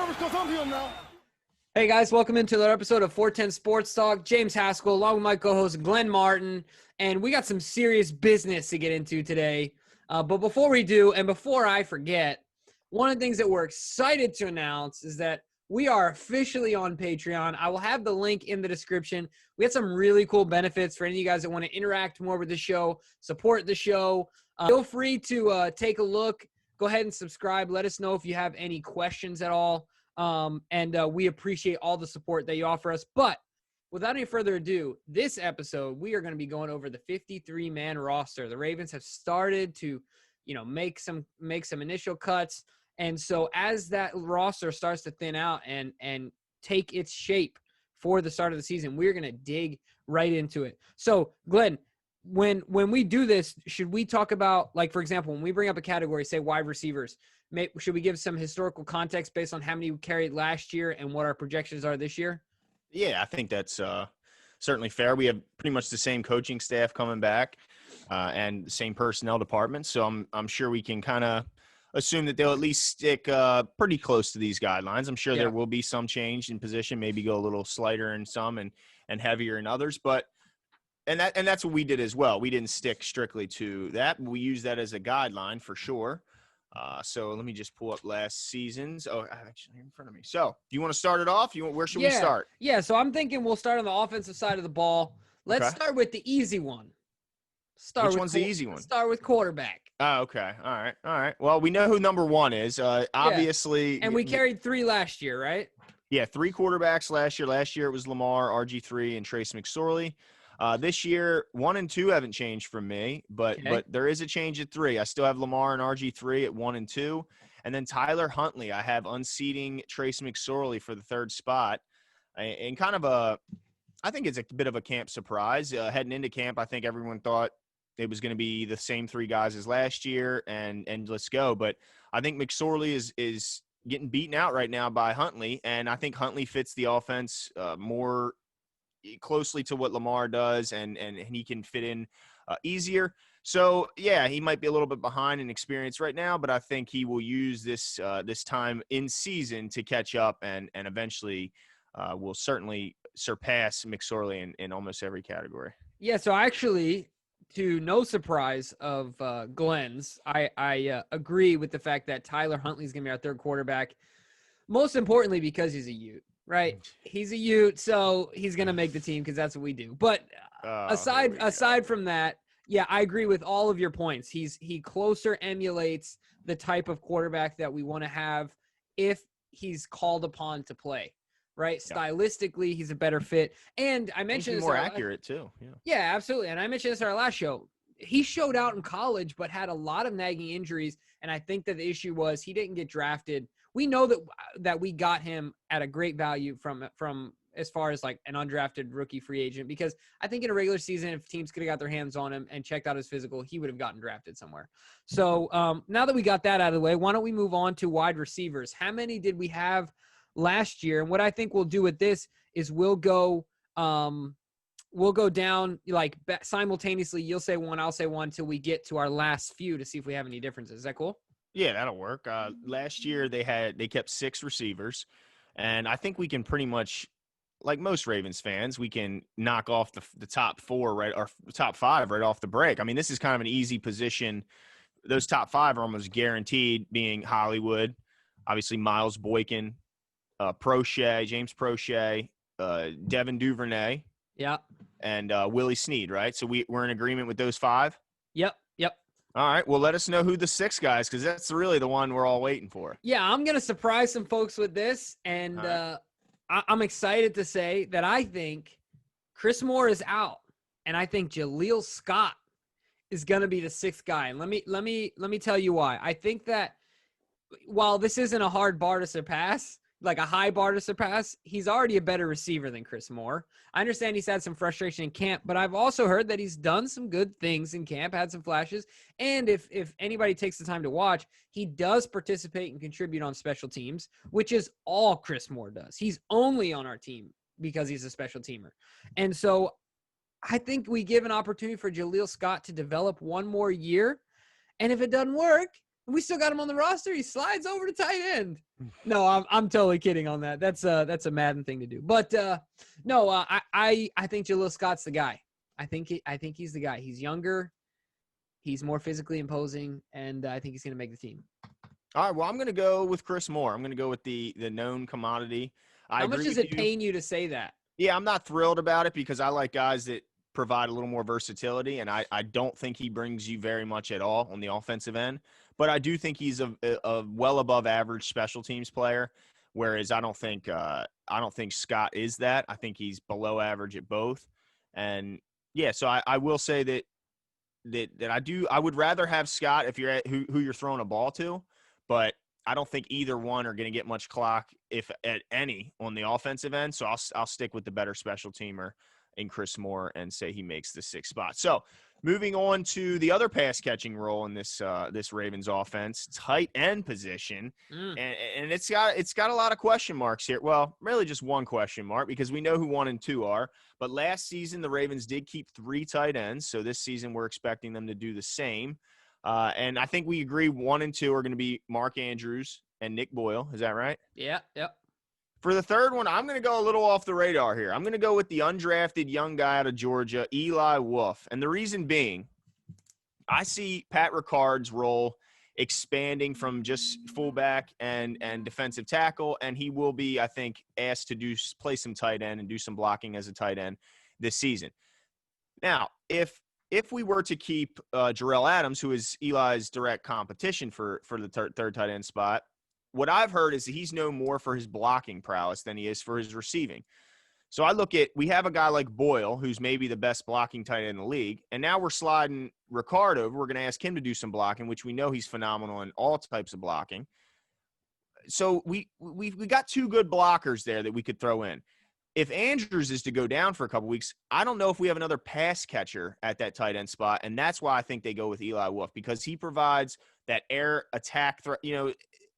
nervous because I'm here now. Hey guys, welcome into another episode of 410 Sports Talk. James Haskell, along with my co-host Glenn Martin, and we got some serious business to get into today. But before we do, and before I forget, one of the things that we're excited to announce is that we are officially on Patreon. I will have the link in the description. We had some really cool benefits for any of you guys that want to interact more with the show, support the show. Feel free to take a look. Go ahead and subscribe. Let us know if you have any questions at all. We appreciate all the support that you offer us. But without any further ado, this episode, we are going to be going over the 53-man roster. The Ravens have started to, make some initial cuts. And so as that roster starts to thin out and take its shape for the start of the season, we're going to dig right into it. So, Glenn, when we do this, should we talk about, like, for example, when we bring up a category, say wide receivers, should we give some historical context based on how many we carried last year and what our projections are this year? Yeah, I think that's certainly fair. We have pretty much the same coaching staff coming back and the same personnel department. So I'm sure we can kind of assume that they'll at least stick pretty close to these guidelines. I'm sure there will be some change in position, maybe go a little slighter in some and heavier in others. But and that's what we did as well. We didn't stick strictly to that. We use that as a guideline for sure. So let me just pull up last season's. Oh, actually in front of me. So do you want to start it off? Where should we start? Yeah. So I'm thinking we'll start on the offensive side of the ball. Let's start with the easy one. Which one's the easy one? Start with quarterback. Oh, okay. All right. Well, we know who number one is. Obviously. And we carried 3 last year, right? Yeah. 3 quarterbacks last year. Last year it was Lamar, RG3, and Trace McSorley. This year, 1 and 2 haven't changed from me, but there is a change at 3. I still have Lamar and RG3 at 1 and 2. And then Tyler Huntley, I have unseating Trace McSorley for the 3rd spot. And kind of I think it's a bit of a camp surprise. Heading into camp, I think everyone thought it was going to be the same 3 guys as last year and let's go. But I think McSorley is getting beaten out right now by Huntley, and I think Huntley fits the offense more closely to what Lamar does, and he can fit in easier. So, yeah, he might be a little bit behind in experience right now, but I think he will use this time in season to catch up and eventually will certainly surpass McSorley in almost every category. Yeah, so actually, to no surprise of Glenn's, I agree with the fact that Tyler Huntley is going to be our 3rd quarterback, most importantly because he's a Ute. Right. He's a Ute, so he's going to make the team because that's what we do. But aside from that, yeah, I agree with all of your points. He closer emulates the type of quarterback that we want to have if he's called upon to play. Right. Yeah. Stylistically, he's a better fit. And I mentioned he's more accurate too. Yeah, absolutely. And I mentioned this in our last show. He showed out in college, but had a lot of nagging injuries. And I think that the issue was he didn't get drafted. We know that we got him at a great value from as far as like an undrafted rookie free agent, because I think in a regular season, if teams could have got their hands on him and checked out his physical, he would have gotten drafted somewhere. So now that we got that out of the way, why don't we move on to wide receivers? How many did we have last year? And what I think we'll do with this is we'll go down like simultaneously. You'll say 1, I'll say 1 until we get to our last few to see if we have any differences. Is that cool? Yeah, that'll work. Last year they kept 6 receivers, and I think we can pretty much, like most Ravens fans, we can knock off the top 4 right, or top 5 right off the break. I mean, this is kind of an easy position. Those top 5 are almost guaranteed, being Hollywood, obviously Miles Boykin, James Prochet, Devin Duvernay, and Willie Snead, right? So we're in agreement with those 5? Yep. All right. Well, let us know who the 6 guys, because that's really the one we're all waiting for. Yeah, I'm going to surprise some folks with this, and I'm excited to say that I think Chris Moore is out, and I think Jaleel Scott is going to be the 6th guy. And let me tell you why. I think that while this isn't a hard bar to surpass, like a high bar to surpass, he's already a better receiver than Chris Moore. I understand he's had some frustration in camp, but I've also heard that he's done some good things in camp, had some flashes. And if anybody takes the time to watch, he does participate and contribute on special teams, which is all Chris Moore does. He's only on our team because he's a special teamer. And so I think we give an opportunity for Jaleel Scott to develop one more year. And if it doesn't work, we still got him on the roster, he slides over to tight end. No, I'm totally kidding on that. That's a Madden thing to do. But no, I think Jaleel Scott's the guy. I think he's the guy. He's younger, he's more physically imposing, and I think he's going to make the team. All right, well, I'm going to go with Chris Moore. I'm going to go with the known commodity. How much does it pain you to say that? Yeah, I'm not thrilled about it because I like guys that provide a little more versatility, and I don't think he brings you very much at all on the offensive end. But I do think he's a well above average special teams player, whereas I don't think Scott is that. I think he's below average at both. And yeah, so I will say that I would rather have Scott if you're who you're throwing a ball to, but I don't think either one are going to get much clock, if at any, on the offensive end. So I'll stick with the better special teamer in Chris Moore and say he makes the 6th spot. So moving on to the other pass catching role in this Ravens offense, tight end position, and it's got a lot of question marks here. Well, really just one question mark because we know who 1 and 2 are. But last season the Ravens did keep 3 tight ends, so this season we're expecting them to do the same. And I think we agree 1 and 2 are going to be Mark Andrews and Nick Boyle. Is that right? Yeah. Yep. For the third one, I'm going to go a little off the radar here. I'm going to go with the undrafted young guy out of Georgia, Eli Wolf. And the reason being, I see Pat Ricard's role expanding from just fullback and defensive tackle, and he will be, I think, asked to play some tight end and do some blocking as a tight end this season. Now, if we were to keep Jarrell Adams, who is Eli's direct competition for the third tight end spot, what I've heard is that he's known more for his blocking prowess than he is for his receiving. So we have a guy like Boyle, who's maybe the best blocking tight end in the league, and now we're sliding Ricard over. We're going to ask him to do some blocking, which we know he's phenomenal in all types of blocking. So we got 2 good blockers there that we could throw in. If Andrews is to go down for a couple weeks, I don't know if we have another pass catcher at that tight end spot, and that's why I think they go with Eli Wolf, because he provides that air attack threat.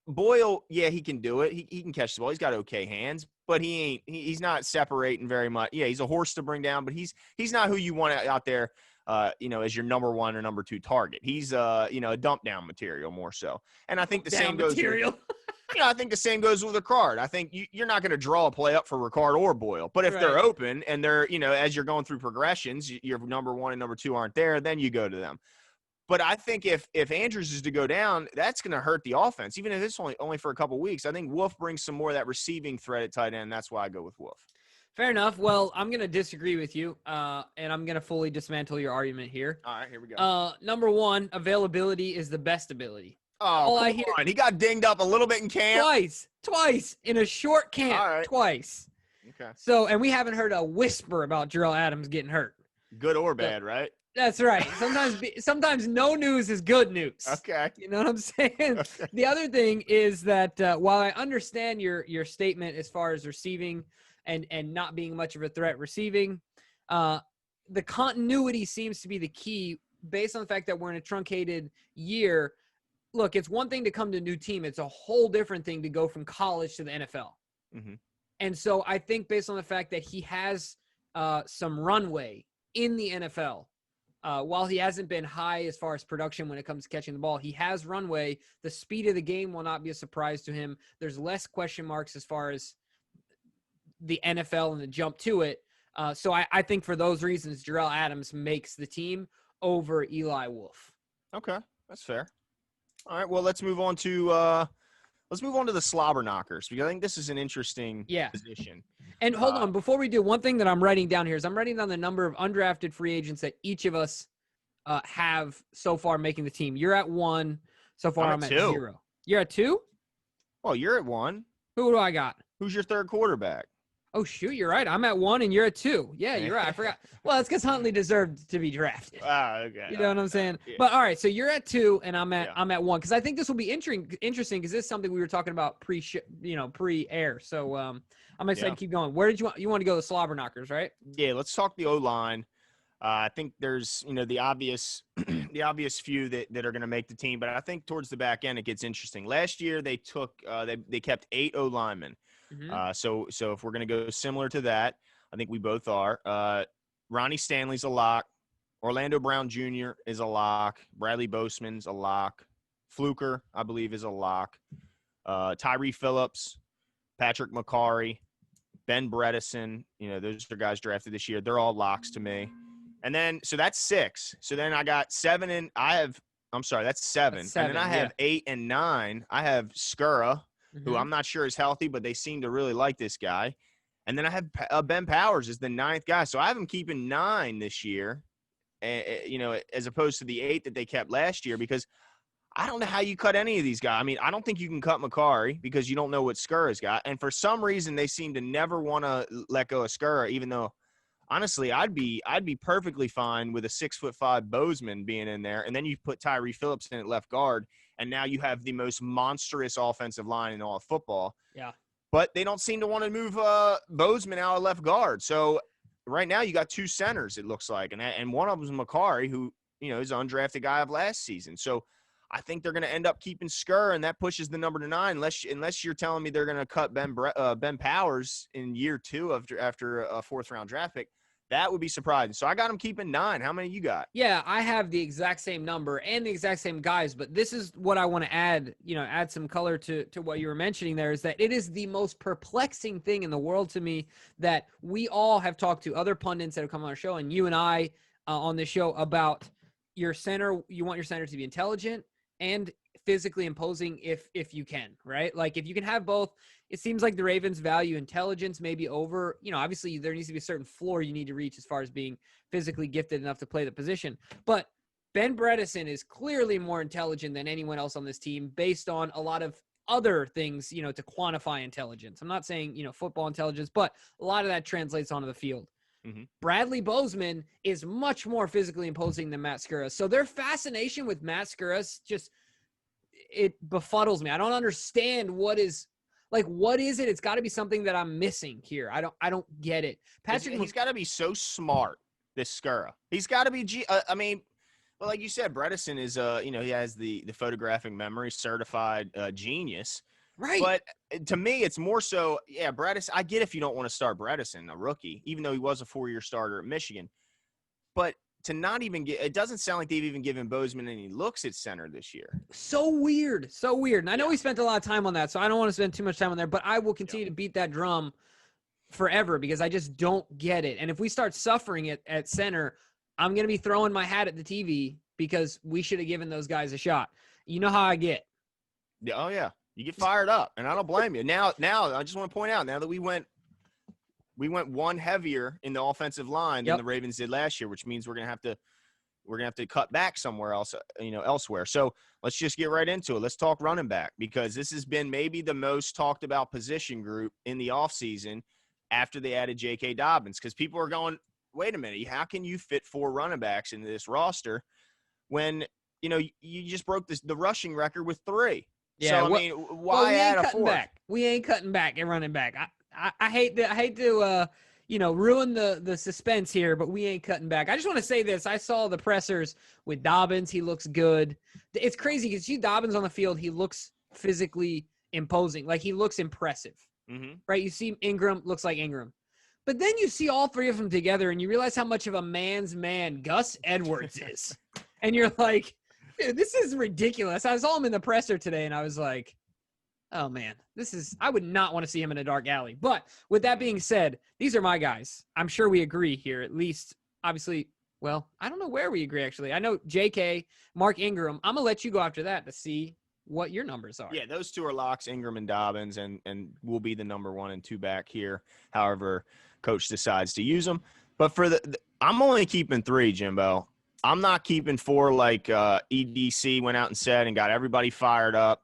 Boyle, yeah, he can do it. He can catch the ball. He's got okay hands, but he's not separating very much. Yeah, he's a horse to bring down, but he's not who you want out there, as your number 1 or number 2 target. He's a dump down material more so. And I think the same goes with, I think the same goes with Ricard. I think you're not going to draw a play up for Ricard or Boyle, but if they're open and they're, as you're going through progressions, your number 1 and number 2 aren't there, then you go to them. But I think if Andrews is to go down, that's going to hurt the offense, even if it's only for a couple weeks. I think Wolf brings some more of that receiving threat at tight end. That's why I go with Wolf. Fair enough. Well, I'm going to disagree with you, and I'm going to fully dismantle your argument here. All right, here we go. Number 1, availability is the best ability. Oh, come on. He got dinged up a little bit in camp. Twice in a short camp. Twice. Okay. So, and we haven't heard a whisper about Jarrell Adams getting hurt. Good or bad, right? That's right. Sometimes no news is good news. Okay. You know what I'm saying? Okay. The other thing is that while I understand your statement as far as receiving and not being much of a threat receiving, the continuity seems to be the key based on the fact that we're in a truncated year. Look, it's one thing to come to a new team. It's a whole different thing to go from college to the NFL. Mm-hmm. And so I think based on the fact that he has some runway in the NFL, while he hasn't been high as far as production when it comes to catching the ball, he has runway. The speed of the game will not be a surprise to him. There's less question marks as far as the NFL and the jump to it. So I think for those reasons, Jarrell Adams makes the team over Eli Wolf. Okay, that's fair. All right, well, let's move on to the slobber knockers, because I think this is an interesting position. And hold on, before we do, one thing that I'm writing down here is I'm writing down the number of undrafted free agents that each of us have so far making the team. You're at 1. So far, I'm at 2. 0. You're at 2? Well, you're at 1. Who do I got? Who's your third quarterback? Oh, shoot, you're right. I'm at 1 and you're at 2. Yeah, you're right. I forgot. Well, it's because Huntley deserved to be drafted. Okay. You know what I'm saying? Yeah. But all right, so you're at 2 and I'm at 1, because I think this will be interesting because this is something we were talking about pre-air. So I'm excited to keep going. Where did you want to go? The slobber knockers, right? Yeah, let's talk the O-line. I think there's the obvious few that are going to make the team, but I think towards the back end it gets interesting. Last year they kept 8 O linemen. Mm-hmm. So if we're going to go similar to that, I think we both are. Ronnie Stanley's a lock. Orlando Brown Jr. is a lock. Bradley Boseman's a lock. Fluker, I believe, is a lock. Tyree Phillips, Patrick McCarry, Ben Bredesen. Those are guys drafted this year. They're all locks to me. And then, so that's 6. So then I got 7 and that's 7. And then I have 8 and 9. I have Skura, who I'm not sure is healthy, but they seem to really like this guy. And then I have Ben Powers as the 9th guy. So I have him keeping 9 this year, as opposed to the 8 that they kept last year, because I don't know how you cut any of these guys. I mean, I don't think you can cut McCarry because you don't know what Skura's got. And for some reason, they seem to never want to let go of Skura, even though, honestly, I'd be perfectly fine with a 6'5" Bozeman being in there. And then you put Tyree Phillips in at left guard, and now you have the most monstrous offensive line in all of football. Yeah. But they don't seem to want to move Bozeman out of left guard. So right now you got 2 centers, it looks like. And one of them is McCarry, who, is an undrafted guy of last season. So I think they're going to end up keeping Skura, and that pushes the number to 9, unless you're telling me they're going to cut Ben Powers in year 2 after a 4th-round draft pick. That would be surprising. So I got him keeping 9. How many you got? Yeah, I have the exact same number and the exact same guys, but this is what I want to add some color to what you were mentioning there, is that it is the most perplexing thing in the world to me that we all have talked to other pundits that have come on our show, and you and I on this show, about your center. You want your center to be intelligent and physically imposing if you can, right? Like, if you can have both. It seems like the Ravens value intelligence maybe over, obviously there needs to be a certain floor you need to reach as far as being physically gifted enough to play the position. But Ben Bredesen is clearly more intelligent than anyone else on this team based on a lot of other things, to quantify intelligence. I'm not saying, football intelligence, but a lot of that translates onto the field. Mm-hmm. Bradley Bozeman is much more physically imposing than Matt Skura. So their fascination with Matt Skura it befuddles me. I don't understand what is it? It's got to be something that I'm missing here. I don't get it. He's got to be so smart, this Skura. He's got to be well, like you said, Bredesen is he has the photographic memory, certified genius. Right. But to me, it's more so, Bredesen. I get if you don't want to start Bredesen, a rookie, even though he was a 4-year starter at Michigan. But to not even it doesn't sound like they've even given Bozeman any looks at center this year. So weird. And I know we spent a lot of time on that, so I don't want to spend too much time on there, but I will continue to beat that drum forever because I just don't get it. And if we start suffering it at center, I'm going to be throwing my hat at the TV because we should have given those guys a shot. You know how I get. Yeah, oh, yeah. You get fired up, and I don't blame you. Now, I just want to point out, now that we went one heavier in the offensive line than the Ravens did last year, which means we're gonna have to cut back somewhere else, elsewhere. So let's just get right into it. Let's talk running back, because this has been maybe the most talked about position group in the offseason after they added J.K. Dobbins, because people are going, wait a minute, how can you fit 4 running backs into this roster when you just broke the rushing record with 3? Yeah, so why add a 4th? We ain't cutting back at running back. I hate to ruin the suspense here, but we ain't cutting back. I just want to say this. I saw the pressers with Dobbins. He looks good. It's crazy because you see Dobbins on the field. He looks physically imposing. Like, he looks impressive, right? You see Ingram, looks like Ingram. But then you see all 3 of them together and you realize how much of a man's man Gus Edwards is. And you're like, dude, this is ridiculous. I saw him in the presser today and I was like, oh, man, I would not want to see him in a dark alley. But with that being said, these are my guys. I'm sure we agree here, at least, obviously. Well, I don't know where we agree, actually. I know JK, Mark Ingram. I'm going to let you go after that to see what your numbers are. Yeah, those 2 are locks, Ingram and Dobbins, and will be the number 1 and 2 back here, however coach decides to use them. But for I'm only keeping 3, Jimbo. I'm not keeping 4 like EDC went out and said and got everybody fired up.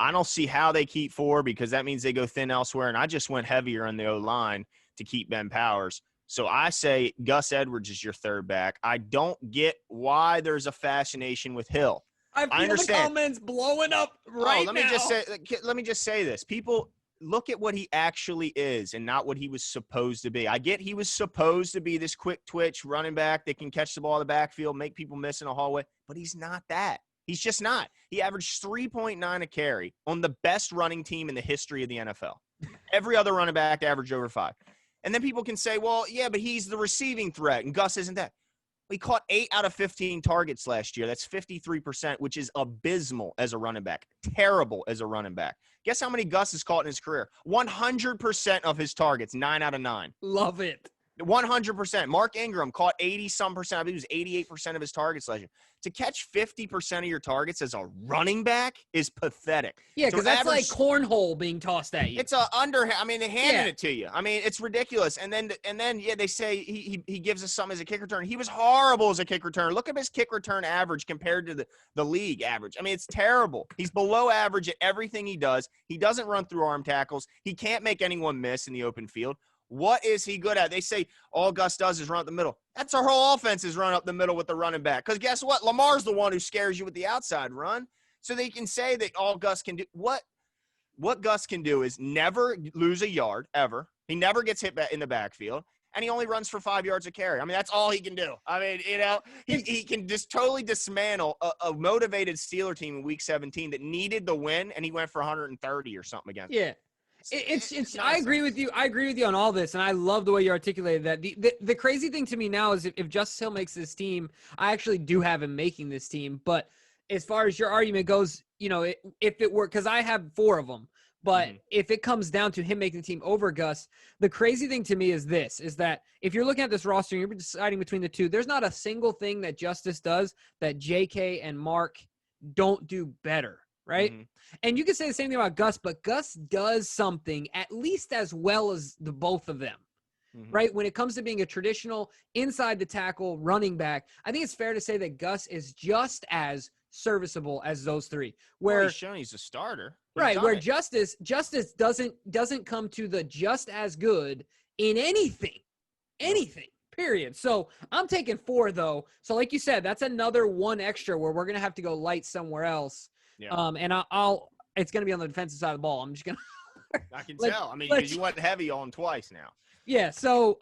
I don't see how they keep 4 because that means they go thin elsewhere. And I just went heavier on the O-line to keep Ben Powers. So I say Gus Edwards is your 3rd back. I don't get why there's a fascination with Hill. I understand. The comments blowing up right now. Let me just say this. People, look at what he actually is and not what he was supposed to be. I get he was supposed to be this quick twitch running back that can catch the ball in the backfield, make people miss in a hallway, but he's not that. He's just not. He averaged 3.9 a carry on the best running team in the history of the NFL. Every other running back averaged over 5. And then people can say, well, yeah, but he's the receiving threat, and Gus isn't that. He caught 8 out of 15 targets last year. That's 53%, which is abysmal as a running back. Terrible as a running back. Guess how many Gus has caught in his career? 100% of his targets, 9 out of 9. Love it. 100%. Mark Ingram caught 80-some%. I think it was 88% of his targets last year. To catch 50% of your targets as a running back is pathetic. Yeah, because so that's like cornhole being tossed at you. It's a under. I mean, they handed it to you. I mean, it's ridiculous. And then, yeah, they say he gives us something as a kick return. He was horrible as a kick returner. Look at his kick return average compared to the league average. I mean, it's terrible. He's below average at everything he does. He doesn't run through arm tackles. He can't make anyone miss in the open field. What is he good at? They say all Gus does is run up the middle. That's our whole offense is run up the middle with the running back. Because guess what? Lamar's the one who scares you with the outside run. So they can say that all Gus can do. What Gus can do is never lose a yard, ever. He never gets hit in the backfield. And he only runs for 5 yards a carry. I mean, that's all he can do. I mean, he can just totally dismantle a motivated Steeler team in Week 17 that needed the win, and he went for 130 or something against them. Yeah. It's I agree with you. I agree with you on all this, and I love the way you articulated that. The crazy thing to me now is if Justice Hill makes this team, I actually do have him making this team. But as far as your argument goes, if it were, because I have 4 of them, but if it comes down to him making the team over Gus, the crazy thing to me is that if you're looking at this roster and you're deciding between the two, there's not a single thing that Justice does that JK and Mark don't do better. Right. Mm-hmm. And you can say the same thing about Gus, but Gus does something at least as well as the both of them. Mm-hmm. Right. When it comes to being a traditional inside the tackle running back, I think it's fair to say that Gus is just as serviceable as those 3. Where he's shown he's a starter. Right. Where Justice doesn't come to the just as good in anything. Period. So I'm taking 4 though. So like you said, that's another 1 extra where we're gonna have to go light somewhere else. Yeah. And it's going to be on the defensive side of the ball. I'm just going to. I can tell. I mean, because you went heavy on twice now. Yeah. So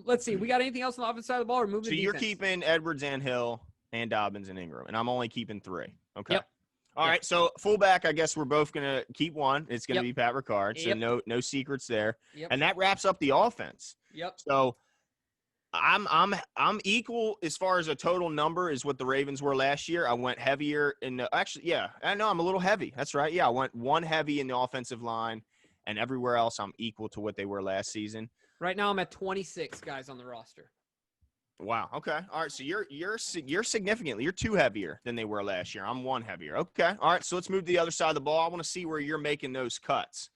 let's see. We got anything else on the offensive side of the ball or moving? So you're keeping Edwards and Hill and Dobbins and Ingram, and I'm only keeping 3. Okay. Yep. All right. So fullback, I guess we're both going to keep 1. It's going to be Pat Ricard. So no secrets there. Yep. And that wraps up the offense. Yep. So I'm equal as far as a total number is what the Ravens were last year. I went heavier in the I know I'm a little heavy. That's right. Yeah, I went 1 heavy in the offensive line, and everywhere else I'm equal to what they were last season. Right now I'm at 26 guys on the roster. Wow. Okay. All right. So you're significantly, you're 2 heavier than they were last year. I'm 1 heavier. Okay. All right. So let's move to the other side of the ball. I want to see where you're making those cuts.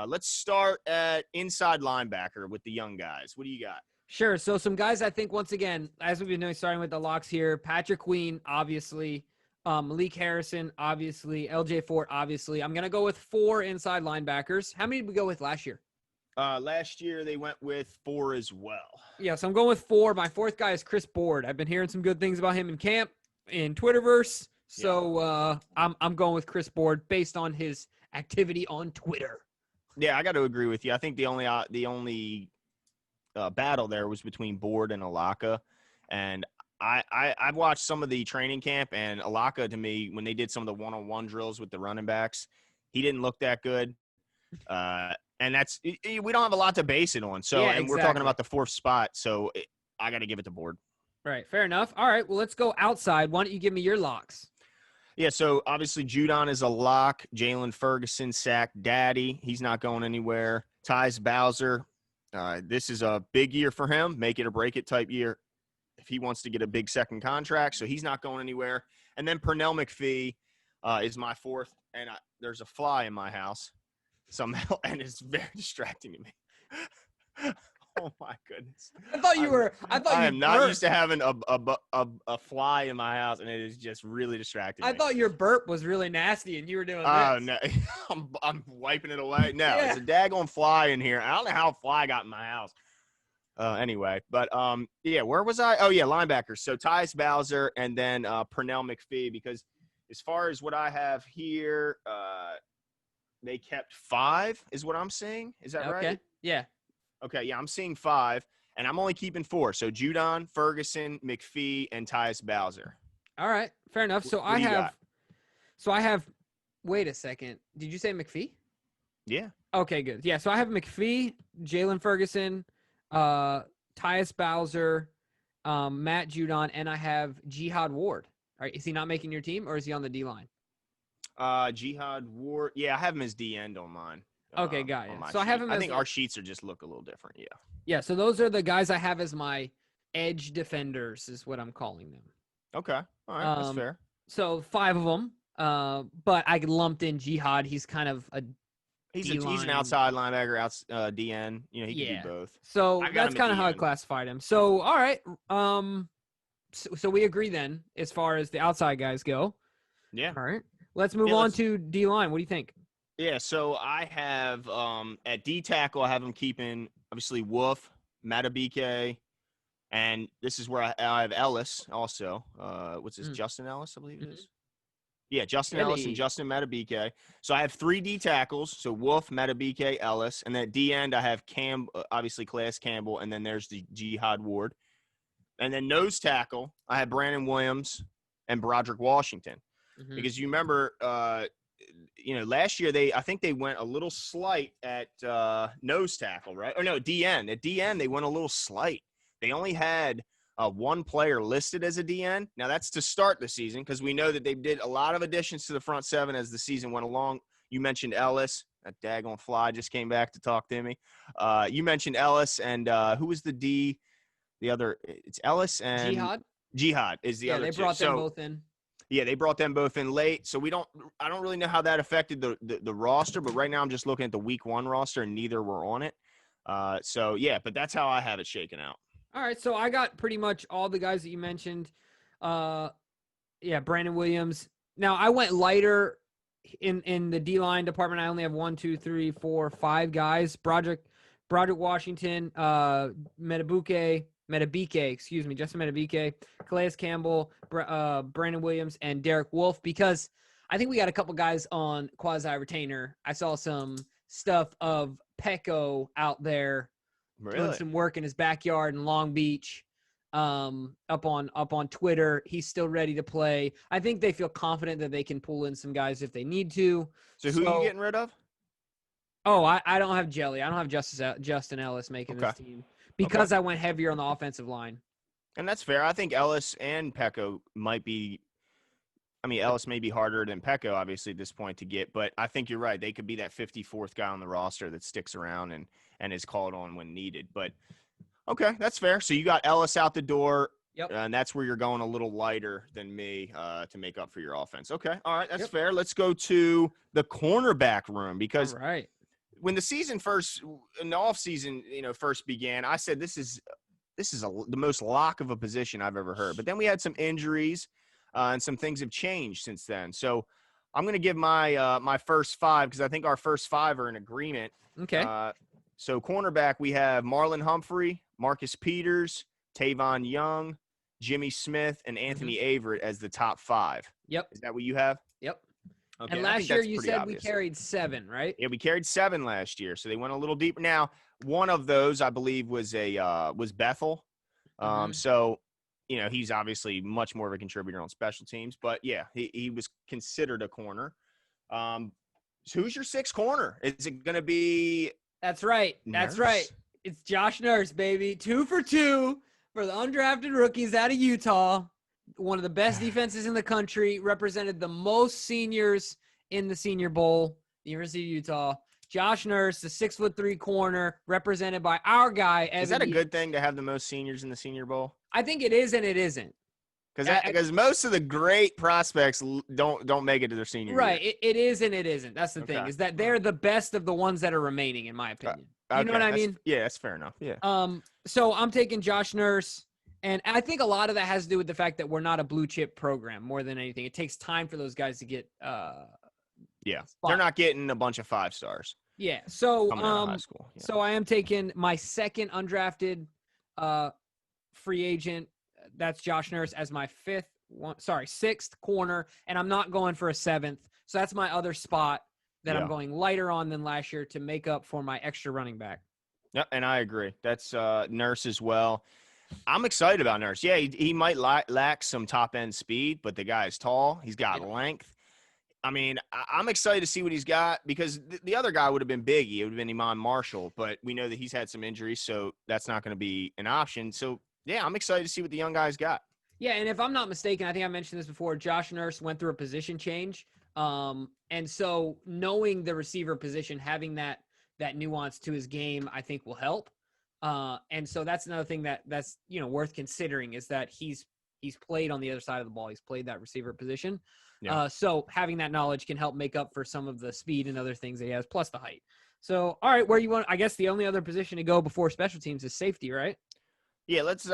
Let's start at inside linebacker with the young guys. What do you got? Sure. So some guys, I think, once again, as we've been doing, starting with the locks here, Patrick Queen, obviously, Malik Harrison, obviously, LJ Fort, obviously. I'm going to go with 4 inside linebackers. How many did we go with last year? Last year, they went with 4 as well. Yeah, so I'm going with 4. My 4th guy is Chris Board. I've been hearing some good things about him in camp, in Twitterverse. So I'm going with Chris Board based on his activity on Twitter. Yeah, I got to agree with you. I think the only battle there was between Board and Alaka, and I've watched some of the training camp, and Alaka, to me, when they did some of the one-on-one drills with the running backs, he didn't look that good, and we don't have a lot to base it on. So, and we're talking about the 4th spot, so I got to give it to Board. Right, fair enough. All right, well, let's go outside. Why don't you give me your locks? Yeah, so obviously Judon is a lock. Jalen Ferguson, sack daddy. He's not going anywhere. Tyus Bowser. This is a big year for him, make it or break it type year if he wants to get a big second contract, so he's not going anywhere. And then Pernell McPhee is my 4th, and there's a fly in my house somehow, and it's very distracting to me. Oh, my goodness. I am not used to having a fly in my house, and it is just really distracting me. I thought your burp was really nasty, and you were doing this. Oh, no. I'm wiping it away. No, It's a daggone fly in here. I don't know how a fly got in my house. Anyway, but, where was I? Oh, yeah, linebackers. So, Tyus Bowser and then Pernell McPhee, because as far as what I have here, they kept 5 is what I'm seeing. Is that right? Okay, yeah. Okay, yeah, I'm seeing 5, and I'm only keeping 4. So Judon, Ferguson, McPhee, and Tyus Bowser. All right, fair enough. So I have. Wait a second. Did you say McPhee? Yeah. Okay, good. Yeah, so I have McPhee, Jalen Ferguson, Tyus Bowser, Matt Judon, and I have Jihad Ward. All right, is he not making your team, or is he on the D line? Jihad Ward. Yeah, I have him as D end on mine. Okay, got On you. my So I sheet. have him I as think our sheets are just look a little different. Yeah. yeah. So those are the guys I have as my edge defenders, is what I'm calling them. Okay. All right. That's fair. So 5 of them. But I lumped in Jihad. He's kind of a He's an outside linebacker, DN. You know, he can do both. So that's kind of how I classified him. So all right. So we agree then as far as the outside guys go. Yeah. All right. Let's move on to D line. What do you think? Yeah. So I have at D tackle, I have him keeping obviously Wolf, Matabike, and this is where I have Ellis also. What's this? Justin Ellis, I believe it is. Yeah, Justin Ellis and Justin Matabike. So I have 3 D tackles. So Wolf, Matabike, Ellis. And then at D end, I have obviously Class Campbell, and then there's the Jihad Ward. And then nose tackle, I have Brandon Williams and Broderick Washington. Because you remember, last year I think they went a little slight at nose tackle, right? Or no, DN. At DN, they went a little slight. They only had one player listed as a DN. Now, that's to start the season because we know that they did a lot of additions to the front 7 as the season went along. You mentioned Ellis. That daggone fly just came back to talk to me. You mentioned Ellis, and who was the D? The other – it's Ellis and – Jihad? Jihad is the other two. Yeah, they brought them both in. Yeah, they brought them both in late. So I don't really know how that affected the roster, but right now I'm just looking at the week 1 roster, and neither were on it. But that's how I have it shaken out. All right, so I got pretty much all the guys that you mentioned. Brandon Williams. Now, I went lighter in the D-line department. I only have 1, 2, 3, 4, 5 guys. Broderick Washington, Justin Matabike, Calais Campbell, Brandon Williams, and Derek Wolfe, because I think we got a couple guys on quasi-retainer. I saw some stuff of Pecco out there doing some work in his backyard in Long Beach, up on Twitter. He's still ready to play. I think they feel confident that they can pull in some guys if they need to. So who are you getting rid of? Oh, I don't have Jelly. I don't have Justin Ellis making this team because I went heavier on the offensive line. And that's fair. I think Ellis and Pecco might be – I mean, Ellis may be harder than Pecco, obviously, at this point to get. But I think you're right. They could be that 54th guy on the roster that sticks around and is called on when needed. But, okay, that's fair. So you got Ellis out the door. Yep. And that's where you're going a little lighter than me to make up for your offense. Okay, all right, that's fair. Let's go to the cornerback room because when the season in the offseason, first began, I said this is the most lock of a position I've ever heard. But then we had some injuries and some things have changed since then. So I'm going to give my first 5 because I think our first 5 are in agreement. Okay. So cornerback, we have Marlon Humphrey, Marcus Peters, Tavon Young, Jimmy Smith, and Anthony Averett as the top 5. Yep. Is that what you have? Yep. Okay, and last year you said obvious. We carried 7, right? Yeah, we carried 7 last year, so they went a little deeper. Now, one of those I believe was Bethel. So, he's obviously much more of a contributor on special teams, but yeah, he was considered a corner. So who's your 6th corner? Is it going to be? That's right. Nurse? That's right. It's Josh Nurse, baby. 2 for 2 for the undrafted rookies out of Utah. One of the best defenses in the country, represented the most seniors in the Senior Bowl, the University of Utah. Josh Nurse, the 6'3" corner, represented by our guy. Evan. Is that a good thing to have the most seniors in the Senior Bowl? I think it is, and it isn't. Because most of the great prospects don't make it to their senior year. Right. It is and it isn't. That's the thing, is that they're the best of the ones that are remaining, in my opinion. You know what I mean? Yeah, that's fair enough. Yeah. So I'm taking Josh Nurse, and I think a lot of that has to do with the fact that we're not a blue chip program more than anything. It takes time for those guys to get they're not getting a bunch of 5 stars. Yeah. So coming out of high school. Yeah. So I am taking my 2nd undrafted free agent. That's Josh Nurse as my 6th corner, and I'm not going for a 7th. So that's my other spot that I'm going lighter on than last year to make up for my extra running back. Yeah, and I agree. That's Nurse as well. I'm excited about Nurse. Yeah, he might lack some top-end speed, but the guy is tall. He's got length. I mean, I'm excited to see what he's got because the other guy would have been Biggie. It would have been Iman Marshall, but we know that he's had some injuries, so that's not going to be an option. So Yeah, I'm excited to see what the young guys got. Yeah, and if I'm not mistaken, I think I mentioned this before, Josh Nurse went through a position change. And so knowing the receiver position, having that nuance to his game, I think will help. And so that's another thing that's worth considering, is that he's played on the other side of the ball. He's played that receiver position. Yeah. So having that knowledge can help make up for some of the speed and other things that he has, plus the height. So, all right, where you want, I guess the only other position to go before special teams is safety, right? Yeah, let's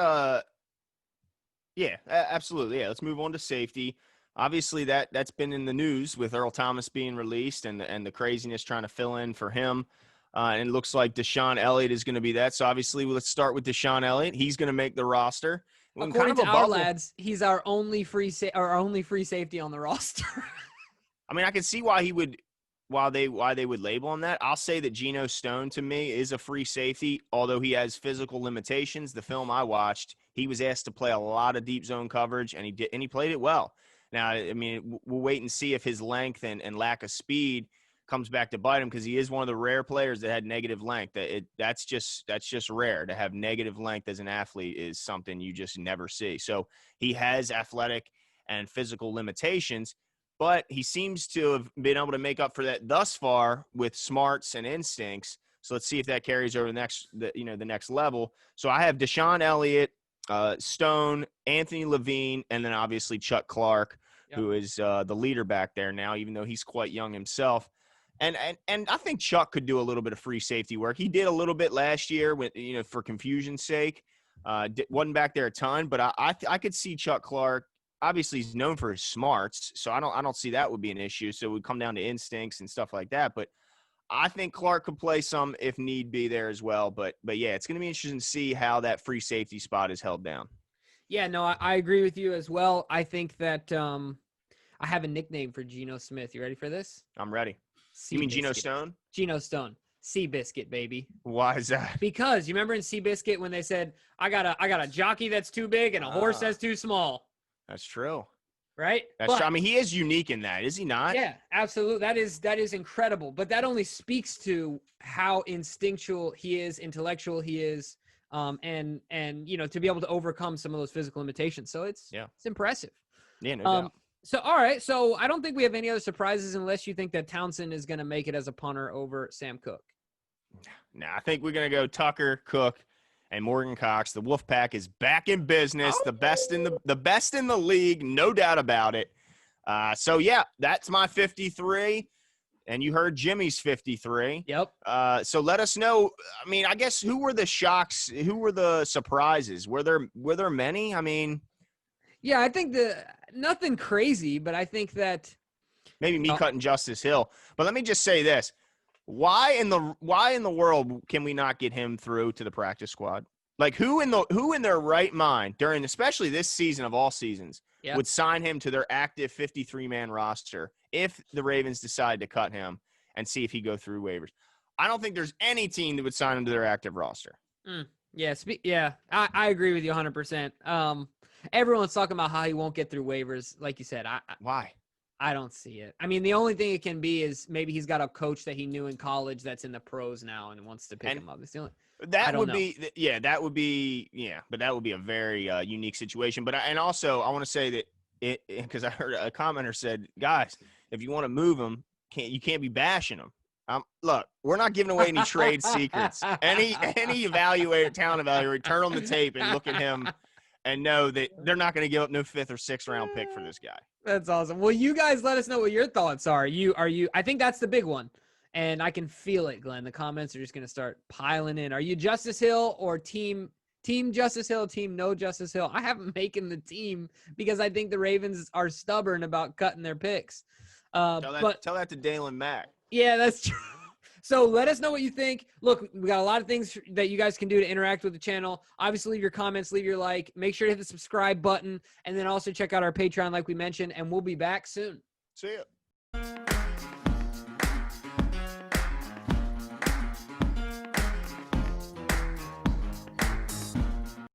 absolutely. Yeah, let's move on to safety. Obviously, that's been in the news with Earl Thomas being released and the craziness trying to fill in for him. And it looks like Deshawn Elliott is going to be that. So obviously, let's start with Deshawn Elliott. He's going to make the roster. According to our lads, he's our only free safety on the roster. I mean, I can see why they would label him that. I'll say that Geno Stone to me is a free safety, although he has physical limitations. The film I watched, he was asked to play a lot of deep zone coverage, and he played it well. Now, I mean, we'll wait and see if his length and lack of speed comes back to bite him, because he is one of the rare players that had negative length. That's just rare. To have negative length as an athlete is something you just never see. So he has athletic and physical limitations, but he seems to have been able to make up for that thus far with smarts and instincts. So let's see if that carries over the next level. So I have Deshawn Elliott, Stone, Anthony Levine, and then obviously Chuck Clark, who is the leader back there now, even though he's quite young himself. And I think Chuck could do a little bit of free safety work. He did a little bit last year with, for confusion's sake. Wasn't back there a ton, but I could see Chuck Clark. Obviously, he's known for his smarts, so I don't see that would be an issue. So it would come down to instincts and stuff like that. But I think Clark could play some if need be there as well. But yeah, it's going to be interesting to see how that free safety spot is held down. Yeah, no, I agree with you as well. I think that I have a nickname for Geno Smith. You ready for this? I'm ready. You mean Geno Stone? Geno Stone. Seabiscuit, baby. Why is that? Because you remember in Seabiscuit when they said, I got a jockey that's too big and a horse that's too small. That's true. Right? That's true. I mean, he is unique in that, is he not? Yeah, absolutely. That is incredible. But that only speaks to how instinctual he is, intellectual he is, and to be able to overcome some of those physical limitations. So it's impressive. Yeah, no doubt. So, all right. So I don't think we have any other surprises unless you think that Townsend is going to make it as a punter over Sam Cook. No, I think we're going to go Tucker, Cook, and Morgan Cox. The Wolfpack is back in business. The best in the league, no doubt about it. So yeah, that's my 53. And you heard Jimmy's 53. Yep. So let us know. I mean, I guess who were the shocks? Who were the surprises? Were there many? I mean, yeah, I think nothing crazy, but I think that maybe me cutting Justice Hill. But let me just say this: why in the world can we not get him through to the practice squad? Like who in their right mind during, especially this season of all seasons, would sign him to their active 53-man roster if the Ravens decide to cut him and see if he go through waivers? I don't think there's any team that would sign him to their active roster. Yeah, I agree with you 100%. Everyone's talking about how he won't get through waivers. Like you said, why? I don't see it. I mean, the only thing it can be is maybe he's got a coach that he knew in college that's in the pros now and wants to pick him up. It's the only, that would be a very unique situation. But I want to say that because I heard a commenter said, guys, if you want to move him, you can't be bashing him. Look, we're not giving away any trade secrets. Any talent evaluator, turn on the tape and look at him and know that they're not going to give up no 5th or 6th round pick for this guy. That's awesome. Well, you guys let us know what your thoughts are. I think that's the big one. And I can feel it, Glenn. The comments are just going to start piling in. Are you Justice Hill or team Justice Hill, team no Justice Hill? I haven't making the team because I think the Ravens are stubborn about cutting their picks. Tell that to Dalen Mack. Yeah, that's true. So let us know what you think. Look, we got a lot of things that you guys can do to interact with the channel. Obviously, leave your comments, leave your like. Make sure to hit the subscribe button. And then also check out our Patreon like we mentioned. And we'll be back soon. See ya.